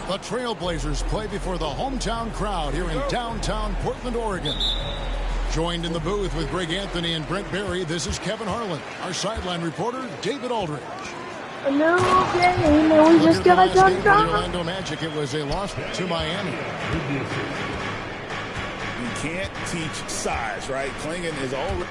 The Trailblazers play before the hometown crowd here in downtown Portland, Oregon. Joined in the booth with Greg Anthony and Brent Barry, this is Kevin Harlan. Our sideline reporter, David Aldridge. Hello, game, and we just got a jump down. The Orlando Magic, it was a loss to Miami. You can't teach size, right? Klingon is already...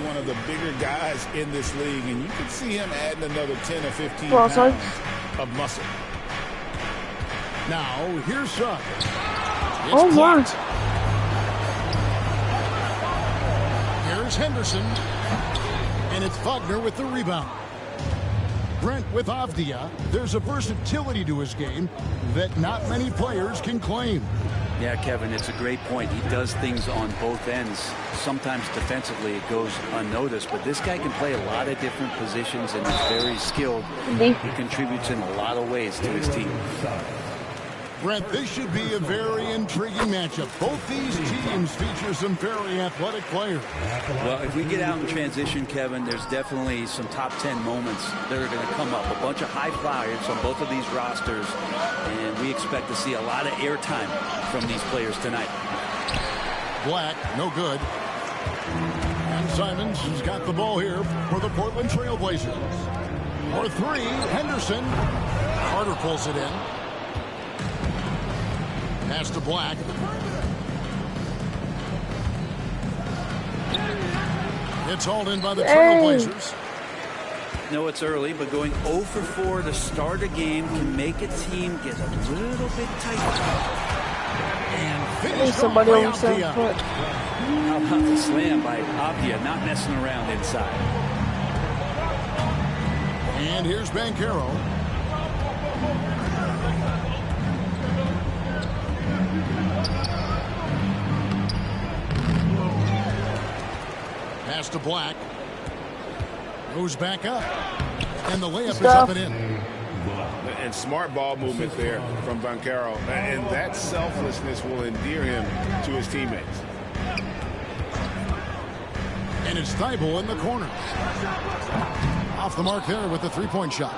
one of the bigger guys in this league, and you can see him adding another 10 or 15 pounds of muscle. Now, here's Suggs. Oh, my. Here's Henderson. And it's Wagner with the rebound. Brent with Avdia. There's a versatility to his game that not many players can claim. Yeah, Kevin, it's a great point. He does things on both ends. Sometimes defensively it goes unnoticed, but this guy can play a lot of different positions and is very skilled. He contributes in a lot of ways to his team. Brent, this should be a very intriguing matchup. Both these teams feature some very athletic players. Well, if we get out in transition, Kevin, there's definitely some top 10 moments that are going to come up. A bunch of high flyers on both of these rosters, and we expect to see a lot of airtime from these players tonight. Black, no good. And Simons has got the ball here for the Portland Trailblazers. For three, Henderson. Carter pulls it in. Pass to Black. It's hauled in by the Trailblazers. No, it's early, but going 0 for 4 to start a game can make a team get a little bit tighter. And finished somebody by over 7 Avdia. foot. How about the slam by Avdia, not messing around inside. And here's Banchero. Pass to Black. Goes back up. And the layup is up and in. And smart ball movement there from Banchero. And that selflessness will endear him to his teammates. And it's Thibault in the corner. Off the mark there with the three-point shot.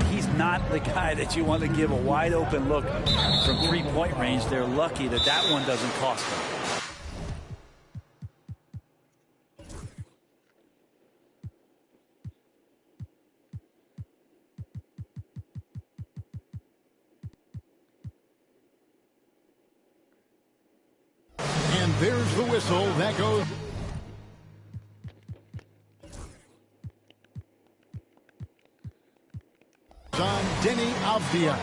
He's not the guy that you want to give a wide open look from three-point range. They're lucky that that one doesn't cost them. And there's the whistle. That goes. On Denny Avdia.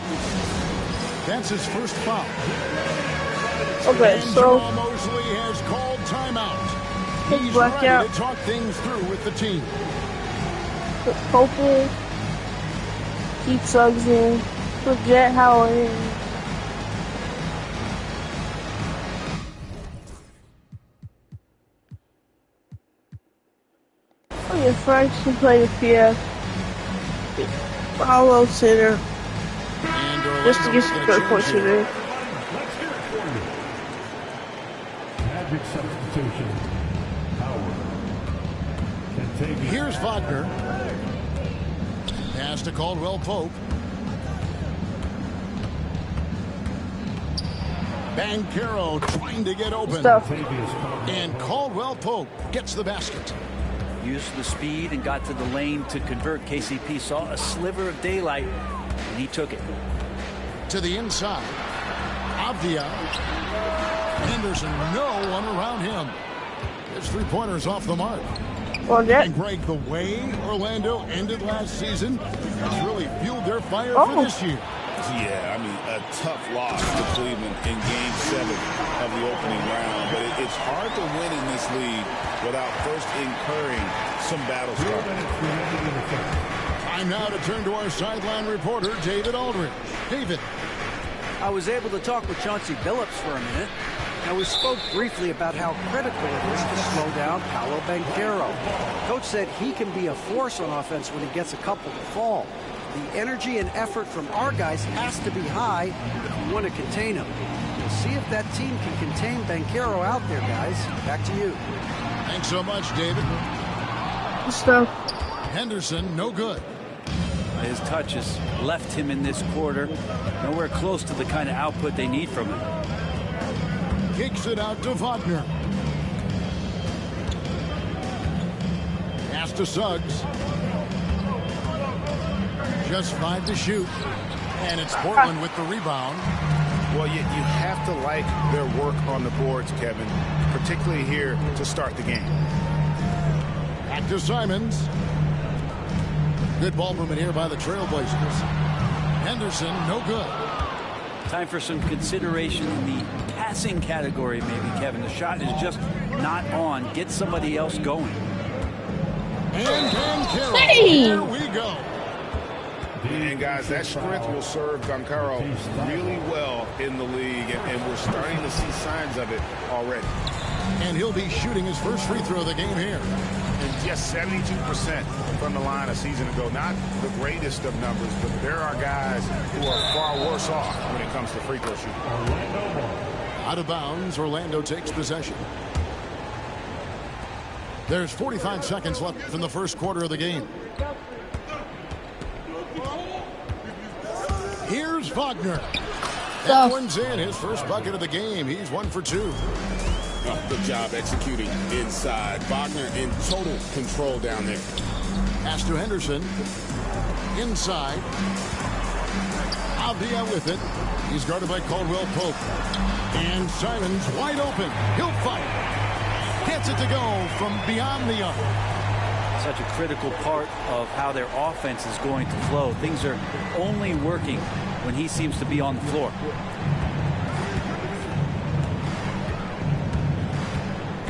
That's his first foul. Okay, and so Jamal Mosley has called timeout. He's Black ready out. to talk things through with the team. put Pope, keep Suggs in, put Jet Howard in. Oh yeah, Franks can play the PF. Follow center. Just to get some good points in there. Magic substitution. Howard. Here's Wagner. Pass to Caldwell Pope. Banchero trying to get open. Stuff. And Caldwell Pope gets the basket. Used the speed and got to the lane to convert. KCP saw a sliver of daylight, and he took it. To the inside. Avdia. Henderson, no one around him. His three-pointer's off the mark. Well, Jet. And Greg, the way Orlando ended last season has really fueled their fire for this year. Yeah, I mean, a tough loss to Cleveland in Game 7 of the opening round. But it's hard to win in this league without first incurring some battle scars. Time now to turn to our sideline reporter, David Aldridge. David. I was able to talk with Chauncey Billups for a minute. Now, we spoke briefly about how critical it is to slow down Paolo Banchero. Coach said he can be a force on offense when he gets a couple to fall. The energy and effort from our guys has to be high if we want to contain him. We'll see if that team can contain Banchero out there, guys. Back to you. Thanks so much, David. Stuff. Henderson, no good. His touch has left him in this quarter. Nowhere close to the kind of output they need from him. Kicks it out to Wagner. Pass to Suggs. Just 5 to shoot. And it's Portland with the rebound. Well, you have to like their work on the boards, Kevin, particularly here to start the game. Back to Simons. Good ball movement here by the Trailblazers. Henderson, no good. Time for some consideration in the passing category, maybe, Kevin. The shot is just not on. Get somebody else going. And Banchero. Hey! Here we go. And, guys, that strength will serve Banchero really well in the league, and we're starting to see signs of it already. And he'll be shooting his first free throw of the game here. And just 72% from the line a season ago. Not the greatest of numbers, but there are guys who are far worse off when it comes to free throw shooting. Out of bounds, Orlando takes possession. There's 45 seconds left in the first quarter of the game. Here's Wagner. That one's in. His first bucket of the game. He's 1 for 2. Oh, good job executing inside. Wagner in total control down there. Pass to Henderson. Inside. Avdia with it. He's guarded by Caldwell Pope. And Simons wide open. He'll fight. Gets it to go from beyond the arc. Such a critical part of how their offense is going to flow. Things are only working when he seems to be on the floor.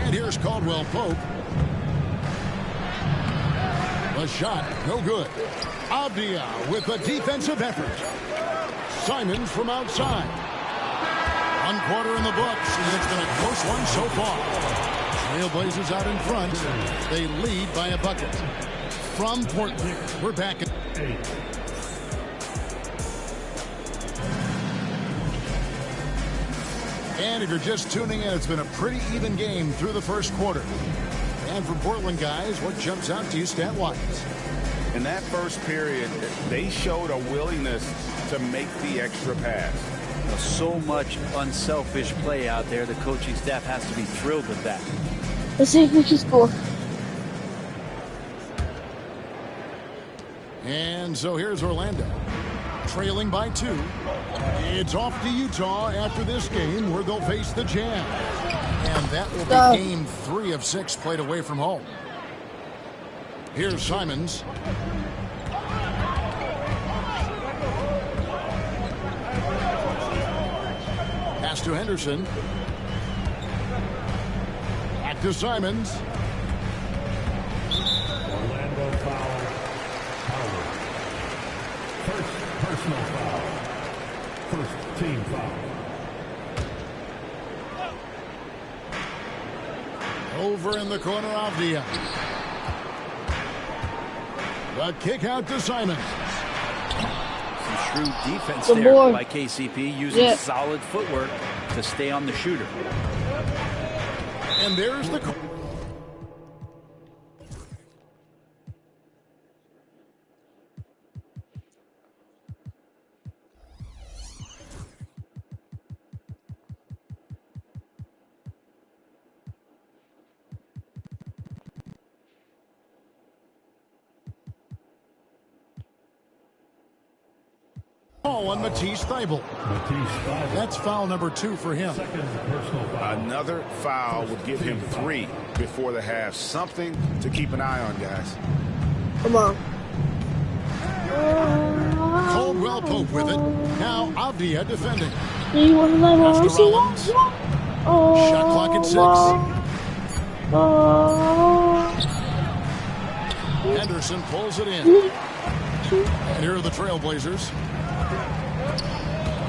And here's Caldwell Pope. The shot, no good. Avdia with a defensive effort. Simons from outside. 1 quarter in the books, and it's been a close one so far. Trailblazers out in front. They lead by a bucket. From Portland, we're back at 8. And if you're just tuning in, it's been a pretty even game through the first quarter. And for Portland guys, what jumps out to you stat-wise? In that first period, they showed a willingness to make the extra pass. So much unselfish play out there. The coaching staff has to be thrilled with that. Let's see if we can score. And so here's Orlando, trailing by 2. It's off to Utah after this game, where they'll face the Jazz. And that will be game 3 of 6 played away from home. Here's Simons. Pass to Henderson. Back to Simons. Orlando foul. Howard. First personal foul. First team foul. Over in the corner, Avdia. The kick out to Simons. Some shrewd defense there by KCP, using solid footwork to stay on the shooter. And there's the... on Matisse Thybulle. That's foul number 2 for him. Another foul would give him 3 before the half. Something to keep an eye on, guys. Come on. Caldwell Pope with it. Now Avdia defending. You want to let Pass to Rollins. Shot clock at 6. Henderson pulls it in. And here are the Trailblazers.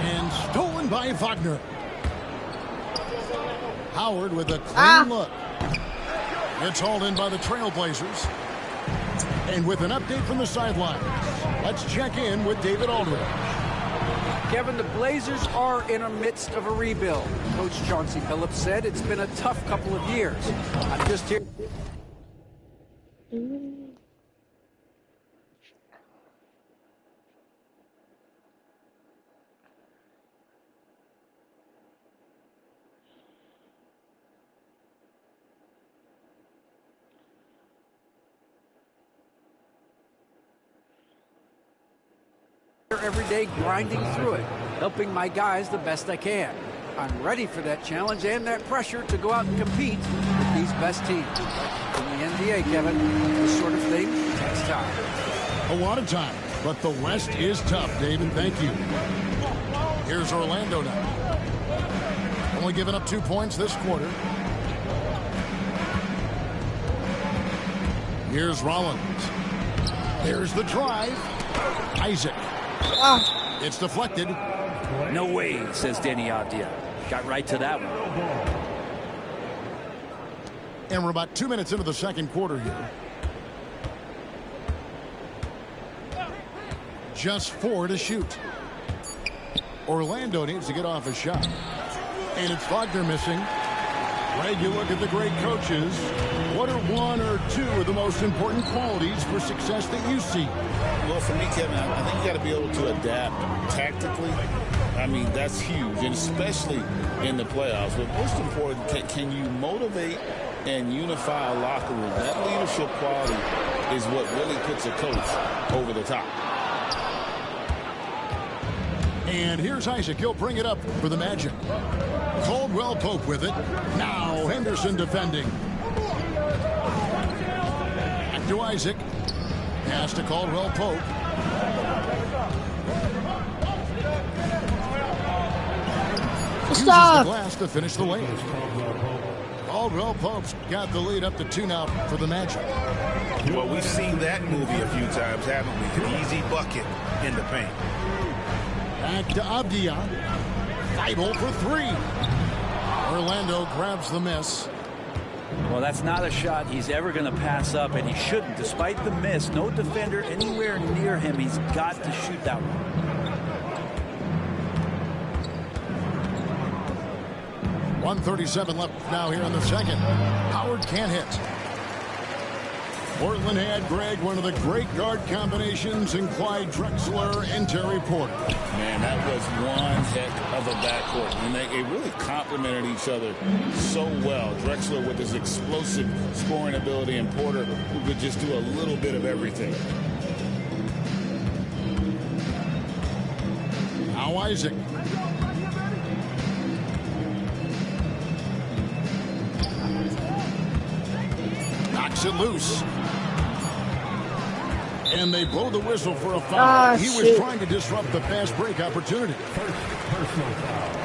And stolen Won by Wagner. Howard with a clean look. It's hauled in by the Trailblazers. And with an update from the sidelines, let's check in with David Aldridge. Kevin, the Blazers are in the midst of a rebuild. Coach Chauncey Billups said it's been a tough couple of years. I'm just here. Every day grinding through it, helping my guys the best I can. I'm ready for that challenge and that pressure to go out and compete with these best teams. In the NBA, Kevin, this sort of thing takes time. A lot of time, but the West is tough, David. Thank you. Here's Orlando now. Only giving up 2 points this quarter. Here's Rollins. There's the drive. Isaac. It's deflected. No way, says Danny Avdia. Got right to that one. And we're about 2 minutes into the second quarter here. Just 4 to shoot. Orlando needs to get off a shot. And it's Wagner missing. Greg, you look at the great coaches. What are 1 or 2 of the most important qualities for success that you see? Well, for me, Kevin, I think you got to be able to adapt tactically. I mean, that's huge, and especially in the playoffs. But most important, can you motivate and unify a locker room? That leadership quality is what really puts a coach over the top. And here's Isaac. He'll bring it up for the Magic. Caldwell Pope with it. Now Henderson defending. Back to Isaac. Pass to Caldwell Pope. Uses the glass to finish the lane. Caldwell Pope's got the lead up to 2 now for the Magic. Well, we've seen that movie a few times, haven't we? An easy bucket in the paint. Back to Avdia. Feibel for 3. Orlando grabs the miss. Well, that's not a shot he's ever going to pass up, and he shouldn't. Despite the miss, no defender anywhere near him. He's got to shoot that one. .137 left now here in the second. Howard can't hit. Portland had, Greg, one of the great guard combinations in Clyde Drexler and Terry Porter. Man, that was one heck of a backcourt. And they really complemented each other so well. Drexler with his explosive scoring ability and Porter who could just do a little bit of everything. Now Isaac. Knocks it loose. And they blow the whistle for a foul. He was trying to disrupt the fast break opportunity.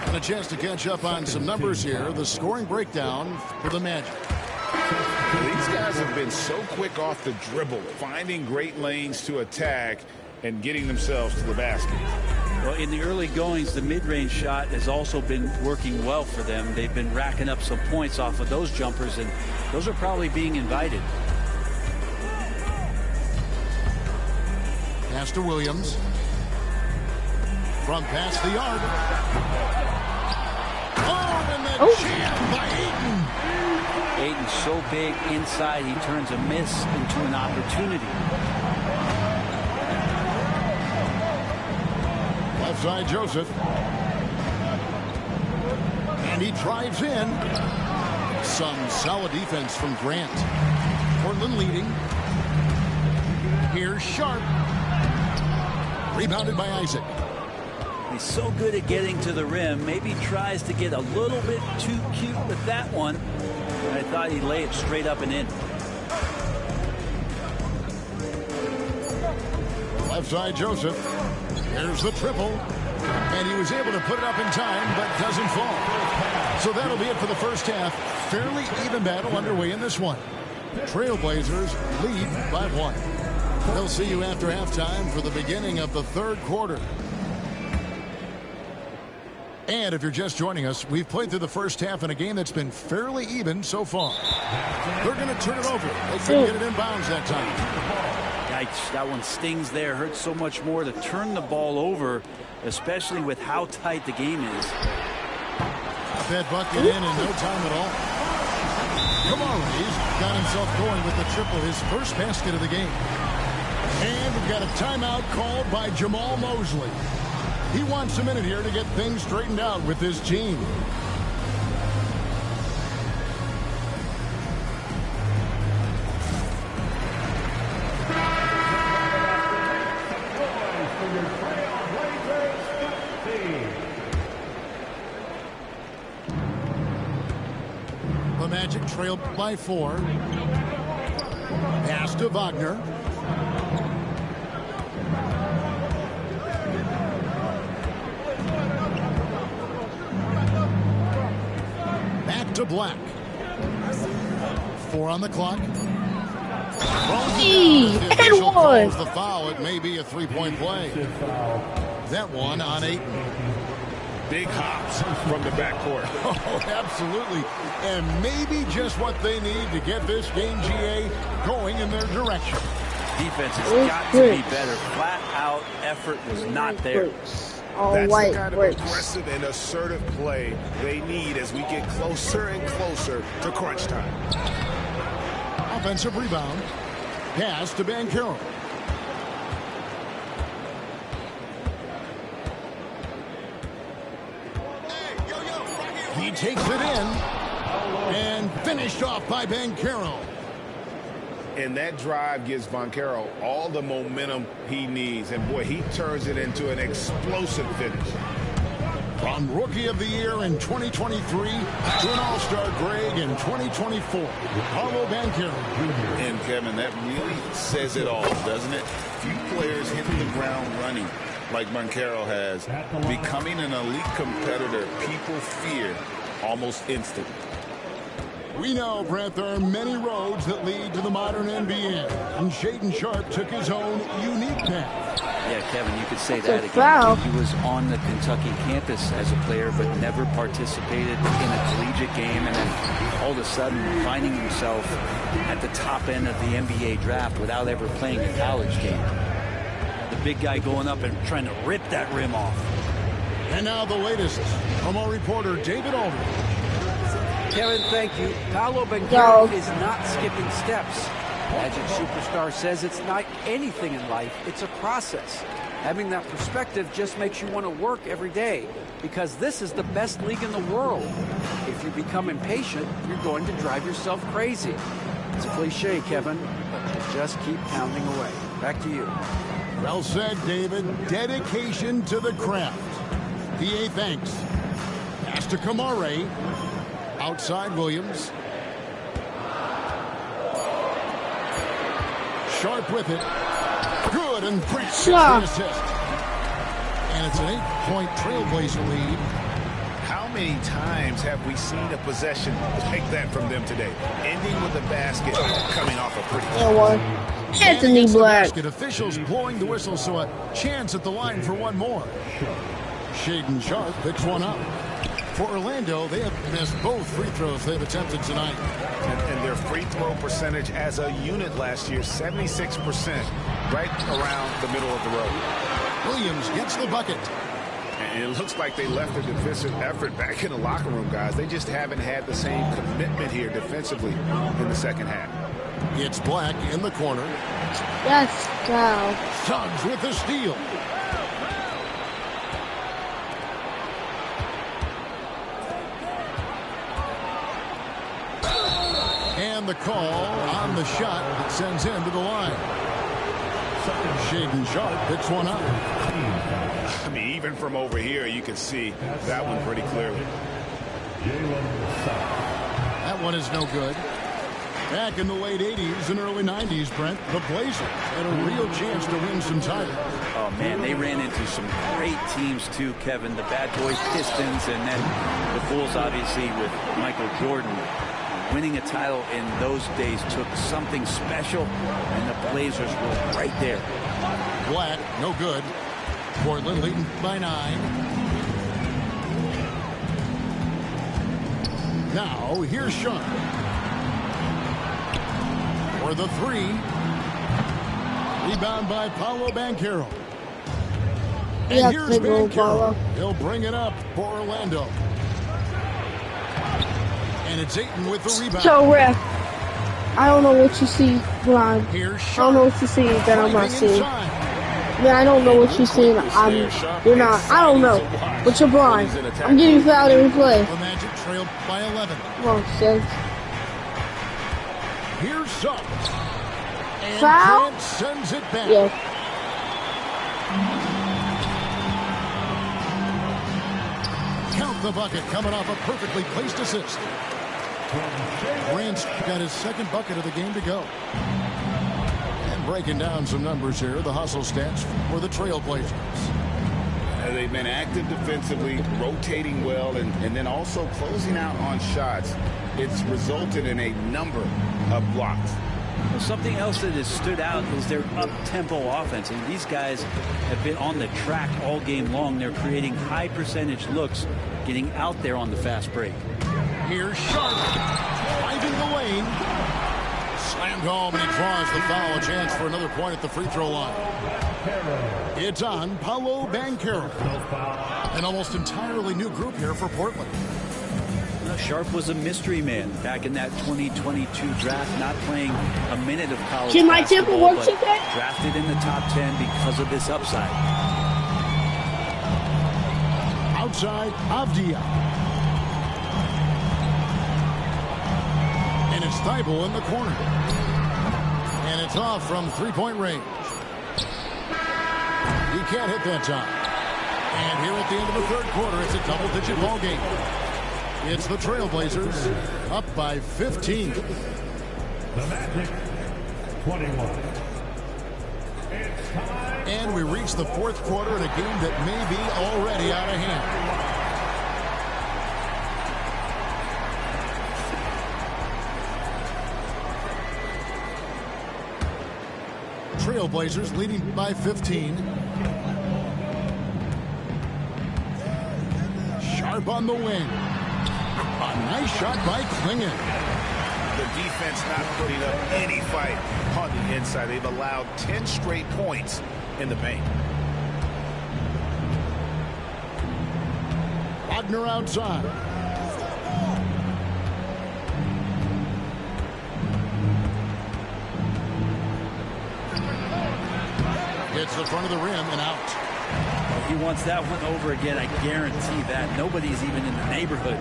And a chance to catch up on some numbers here. The scoring breakdown for the Magic. These guys have been so quick off the dribble, finding great lanes to attack and getting themselves to the basket. Well, in the early goings, the mid-range shot has also been working well for them. They've been racking up some points off of those jumpers, and those are probably being invited. Pass to Williams. From past the arc. Oh, and the jam by Ayton. Ayton's so big inside, he turns a miss into an opportunity. Left side, Joseph. And he drives in. Some solid defense from Grant. Portland leading. Here's Sharp. Rebounded by Isaac. He's so good at getting to the rim. Maybe tries to get a little bit too cute with that one. I thought he'd lay it straight up and in. Left side, Joseph. There's the triple. And he was able to put it up in time, but doesn't fall. So that'll be it for the first half. Fairly even battle underway in this one. Trailblazers lead by 1. They'll see you after halftime for the beginning of the third quarter. And if you're just joining us, we've played through the first half in a game that's been fairly even so far. They're going to turn it over. They couldn't get it in bounds that time. Yikes, that one stings there. Hurts so much more to turn the ball over, especially with how tight the game is. That bucket in no time at all. Kamara's got himself going with the triple, his first basket of the game. And we've got a timeout called by Jamal Mosley. He wants a minute here to get things straightened out with his team. The Magic trailed by 4. Pass to Wagner. To Black. 4 on the clock. The foul. It may be a 3-point play. That one on 8. Big hops from the backcourt. Oh, absolutely. And maybe just what they need to get this game, GA, going in their direction. Defense has got to be better. Flat out effort was not there. That's the kind of aggressive and assertive play they need as we get closer and closer to crunch time. Offensive rebound. Pass to Banchero. He takes it in and finished off by Banchero. And that drive gives Banchero all the momentum he needs. And, boy, he turns it into an explosive finish. From Rookie of the Year in 2023 to an All-Star Greg in 2024, Paolo Banchero. And, Kevin, that really says it all, doesn't it? Few players hitting the ground running like Banchero has. Becoming an elite competitor, people fear almost instantly. We know, Brent, there are many roads that lead to the modern NBA, and Shaedon Sharpe took his own unique path. Yeah, Kevin, you could say that again. He was on the Kentucky campus as a player, but never participated in a collegiate game, and then all of a sudden finding himself at the top end of the NBA draft without ever playing a college game. The big guy going up and trying to rip that rim off. And now the latest from our reporter, David Aldridge. Kevin, thank you. Paolo Banchero is not skipping steps. Magic superstar says it's not anything in life, it's a process. Having that perspective just makes you want to work every day, because this is the best league in the world. If you become impatient, you're going to drive yourself crazy. It's a cliche, Kevin, but you just keep pounding away. Back to you. Well said, David. Dedication to the craft. PA thanks. Pass to Kamara. Outside Williams. Sharpe with it. Good, and Brent gets the assist. And it's an 8-point Trailblazer lead. How many times have we seen a possession like that from them today? Ending with a basket, coming off a pretty one. Anthony Black. Officials blowing the whistle, so a chance at the line for one more. Shaedon Sharpe picks one up. For Orlando, they have missed both free throws they've attempted tonight. And their free throw percentage as a unit last year, 76%, right around the middle of the road. Williams gets the bucket. And it looks like they left their defensive effort back in the locker room, guys. They just haven't had the same commitment here defensively in the second half. It's Black in the corner. Let's go. Suggs with the steal. And the call on the shot that sends him to the line. Shaedon Sharpe picks one up. I mean, even from over here, you can see that one pretty clearly. That one is no good. Back in the late 80s and early 90s, Brent, the Blazers had a real chance to win some titles. Oh, man, they ran into some great teams, too, Kevin. The Bad Boy Pistons, and then the Bulls, obviously, with Michael Jordan. Winning a title in those days took something special, and the Blazers were right there. Black, no good. Portland leading by 9. Now, here's Sharp. For the three. Rebound by Paolo Banchero. And here's Banchero. He'll bring it up for Orlando. And it's Ayton with the rebound. So, ref, I don't know what you see blind. I don't know what you see that I'm not seeing. Man, I don't know what you're seeing. You're not. I don't know. But you're blind. I'm getting fouled every play. The Magic trailed by 11. Come on, Sid. Here's Suggs. And Foul? Grant sends it back. Yeah. Count the bucket coming off a perfectly placed assist. Grant's got his second bucket of the game to go. And breaking down some numbers here, the hustle stats for the Trailblazers. They've been active defensively, rotating well, and then also closing out on shots. It's resulted in a number of blocks. Well, something else that has stood out is their up-tempo offense. And these guys have been on the track all game long. They're creating high percentage looks, getting out there on the fast break. Here's Sharp, finding the lane. Slammed home, and he draws the foul. A chance for another point at the free throw line. It's on Paolo Banchero. An almost entirely new group here for Portland. Sharp was a mystery man back in that 2022 draft, not playing a minute of college Can my basketball, temple work but today? drafted in the top 10 because of this upside. Outside, Avdia. And it's Thibault in the corner. And it's off from three-point range. He can't hit that time. And here at the end of the third quarter, it's a double-digit ball game. It's the Trailblazers up by 15. The Magic, 21. And we reach the fourth quarter in a game that may be already out of hand. Trailblazers leading by 15. Sharp on the wing. A nice shot by Klingon. The defense not putting up any fight on the inside. They've allowed 10 straight points in the paint. Wagner outside. Hits the front of the rim and out. He wants that one over again. I guarantee that. Nobody's even in the neighborhood.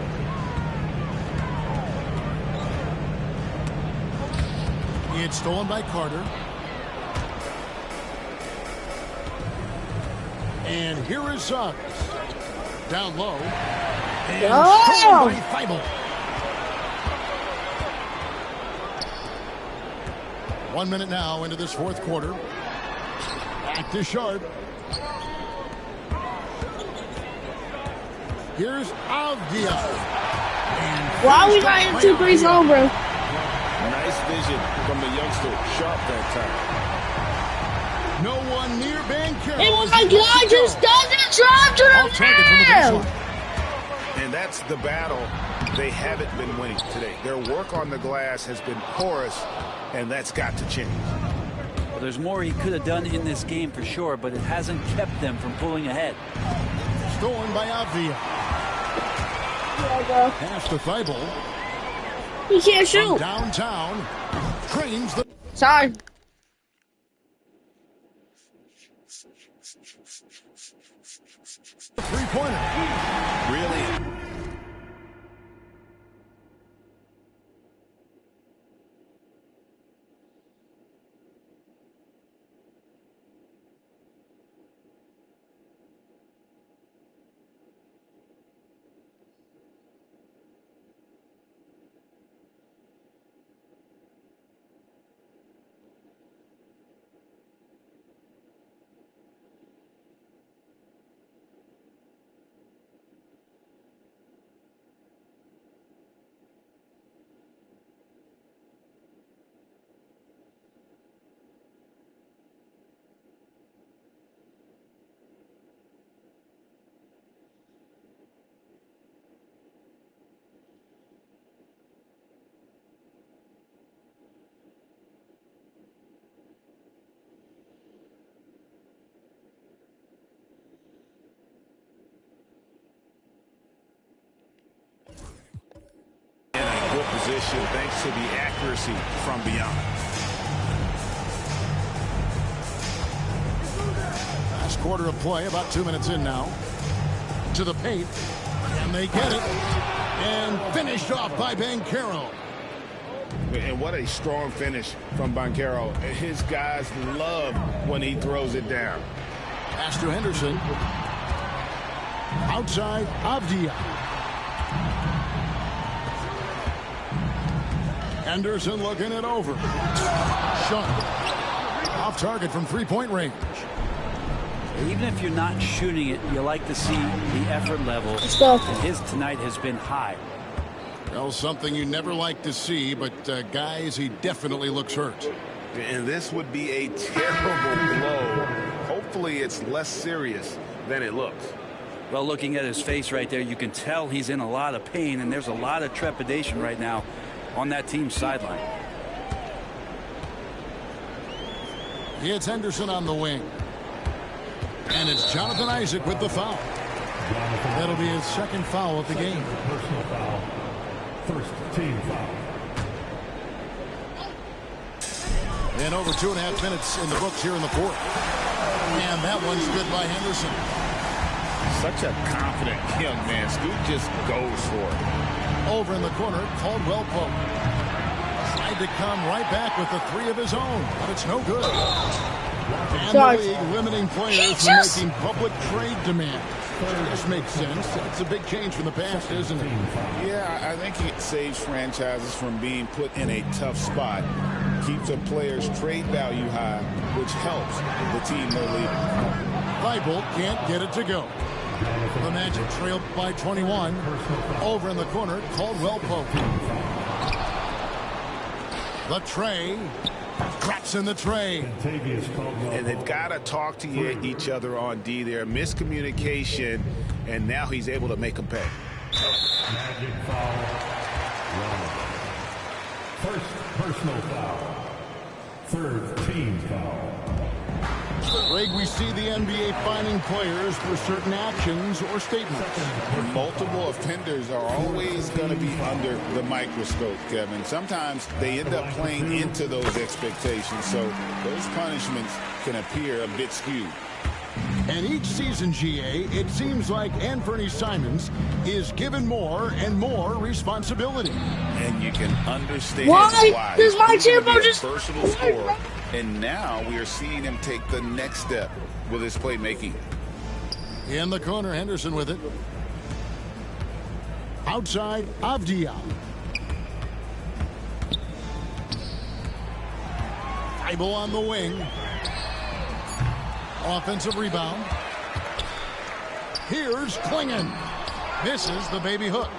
It's stolen by Carter. And here is Suggs. Down low. And stolen by Thibault. 1 minute now into this fourth quarter. Back to Sharp. Here's Avdia. Why are we not in 2-3 zone, bro? Nice vision from the youngster. Sharp that time. No one near Banchero. Oh my God, just doesn't drive to Off target from the the rim. baseline. And that's the battle they haven't been winning today. Their work on the glass has been porous, and that's got to change. Well, there's more he could have done in this game for sure, but it hasn't kept them from pulling ahead. Stolen by Avdia. Pass to Thibault. He can't shoot. From downtown. Trains the... Sorry. Three-pointer. Really? position thanks to the accuracy from beyond. Last quarter of play, about 2 minutes in now. To the paint, and they get it. And finished off by Banchero. And what a strong finish from Banchero. His guys love when he throws it down. Pass to Henderson. Outside, Avdia. Henderson looking it over. Shot. Off target from three-point range. Even if you're not shooting it, you like to see the effort level. And his tonight has been high. Well, something you never like to see, but guys, he definitely looks hurt. And this would be a terrible blow. Hopefully it's less serious than it looks. Well, looking at his face right there, you can tell he's in a lot of pain, and there's a lot of trepidation right now on that team's sideline. It's Henderson on the wing. And it's Jonathan Isaac with the foul. That'll be his second foul of the game. Personal foul. First team foul. And over 2.5 minutes in the books here in the fourth. And that one's good by Henderson. Such a confident young man. Scoot just goes for it. Over in the corner, Caldwell Pope. Tried to come right back with the three of his own, but it's no good. And the league limiting players from making public trade demands. This makes sense. It's a big change from the past, isn't it? Yeah, I think it saves franchises from being put in a tough spot. Keeps a player's trade value high, which helps the team they're leaving. Thibault can't get it to go. The Magic trailed by 21. Over in the corner, Caldwell Pope. The tray. Cracks in the tray. And they've got to talk to each other on D there. Miscommunication, and now he's able to make them pay. Magic foul. First personal foul. Third team foul. Greg, we see the NBA fining players for certain actions or statements. Multiple offenders are always going to be under the microscope, Kevin. Sometimes they end up playing into those expectations, so those punishments can appear a bit skewed. And each season, GA, it seems like Anthony Simons is given more and more responsibility. And you can understand why. Does my tempo just versatile scorer? And now we are seeing him take the next step with his playmaking. In the corner, Henderson with it. Outside, Avdia. Thibault on the wing. Offensive rebound. Here's Klingon. Misses the baby hook.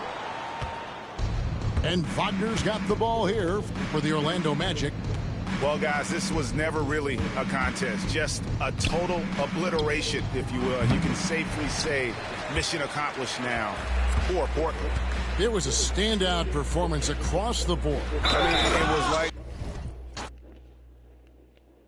And Wagner's got the ball here for the Orlando Magic. Well, guys, this was never really a contest. Just a total obliteration, if you will. And you can safely say mission accomplished now for Portland. It was a standout performance across the board. I mean, it was like